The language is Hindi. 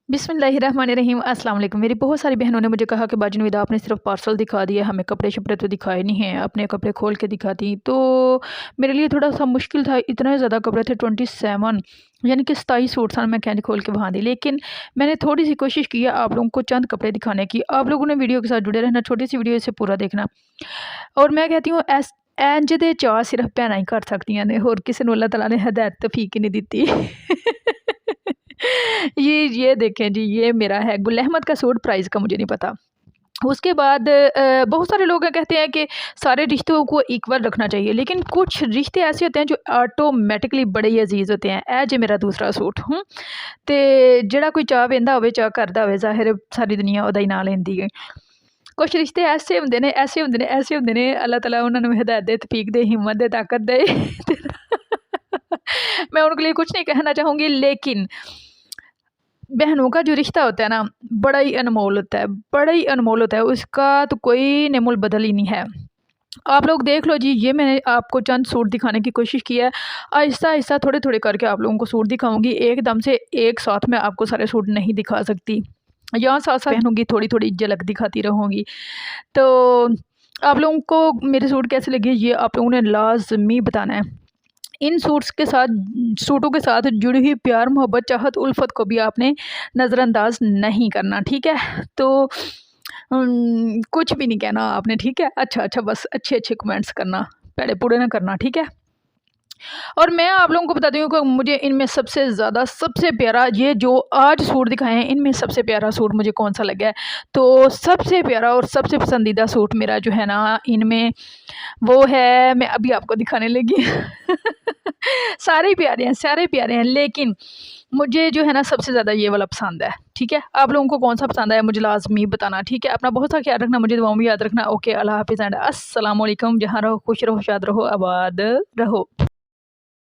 बिस्मिल्लाहिर्रहमानिर्रहीम अस्सलाम वालेकुम। मेरी बहुत सारी बहनों ने मुझे कहा कि बाजी नवीदा आपने सिर्फ पार्सल दिखा दिया, हमें कपड़े शपड़े तो दिखाए नहीं हैं, अपने कपड़े खोल के दिखाती। तो मेरे लिए थोड़ा सा मुश्किल था, इतने ज़्यादा कपड़े थे 27, यानी कि 27 सूट सा मैं कैंची खोल के वहाँ दी। लेकिन मैंने थोड़ी सी कोशिश की है आप लोगों को चंद कपड़े दिखाने की। आप लोगों ने वीडियो के साथ जुड़े रहना, छोटी सी वीडियो इसे पूरा देखना। और मैं कहती हूँ इंज दे चाऽ सिर्फ भैनां ही कर सकदियां ने, होर किसी नूं अल्लाह ताला ने हिदायत तौफीक ही नहीं दी। ये देखें जी, ये मेरा है गुल अहमद का सूट, प्राइस का मुझे नहीं पता। उसके बाद बहुत सारे लोग कहते हैं कि सारे रिश्तों को इक्वल रखना चाहिए, लेकिन कुछ रिश्ते ऐसे होते हैं जो ऑटोमैटिकली बड़े ही अजीज़ होते हैं। ए जे मेरा दूसरा सूट ते जेड़ा कोई चाह वेंदा होवे, चाह करदा होवे, ज़ाहिर सारी दुनिया ओहदा ही नां लैंदी है। कुछ रिश्ते ऐसे होंदे ने, ऐसे होंदे ने, ऐसे होंदे ने, अल्लाह ताला उन्हां नूं हिदायत दे, तौफीक दे, हिम्मत दे, ताकत दे। मैं उनके लिए कुछ नहीं कहना चाहूँगी, लेकिन बहनों का जो रिश्ता होता है ना, बड़ा ही अनमोल होता है, बड़ा ही अनमोल होता है, उसका तो कोई नेमोल बदल ही नहीं है। आप लोग देख लो जी, ये मैंने आपको चंद सूट दिखाने की कोशिश की है। आहिस्ता-आहिस्ता, थोड़े-थोड़े करके आप लोगों को सूट दिखाऊँगी। एकदम से एक साथ मैं आपको सारे सूट नहीं दिखा सकती। यहाँ साथ-साथ पहनूँगी, थोड़ी-थोड़ी झलक दिखाती रहूँगी। तो आप लोगों को मेरे सूट कैसे लगे, ये आप लोगों ने लाज़मी बताना है। इन सूटों के साथ जुड़ी हुई प्यार, मोहब्बत, चाहत, उल्फत को भी आपने नज़रअंदाज नहीं करना, ठीक है? तो कुछ भी नहीं कहना आपने, ठीक है? अच्छा बस अच्छे-अच्छे कमेंट्स करना, पेड़े-पूड़े ना करना, ठीक है? और मैं आप लोगों को बताती हूँ कि मुझे इनमें सबसे ज़्यादा, सबसे प्यारा, ये जो आज सूट दिखाए हैं, इनमें सबसे प्यारा सूट मुझे कौन-सा लगा है? तो सबसे प्यारा और सबसे पसंदीदा सूट मेरा जो है ना इनमें, वो है, मैं अभी आपको दिखाने लगी। सारे ही प्यारे हैं, सारे प्यारे हैं, लेकिन मुझे जो है ना सबसे ज़्यादा ये वाला पसंद है, ठीक है? आप लोगों को कौन-सा पसंद आया मुझे लाज़मी बताना, ठीक है? अपना बहुत सा ख्याल रखना, मुझे दुआओं में याद रखना। ओके, अल्लाह हाफ़िज़ एंड अस्सलाम वालेकुम। जहाँ रहो खुश रहो, शाद रहो, आबाद रहो।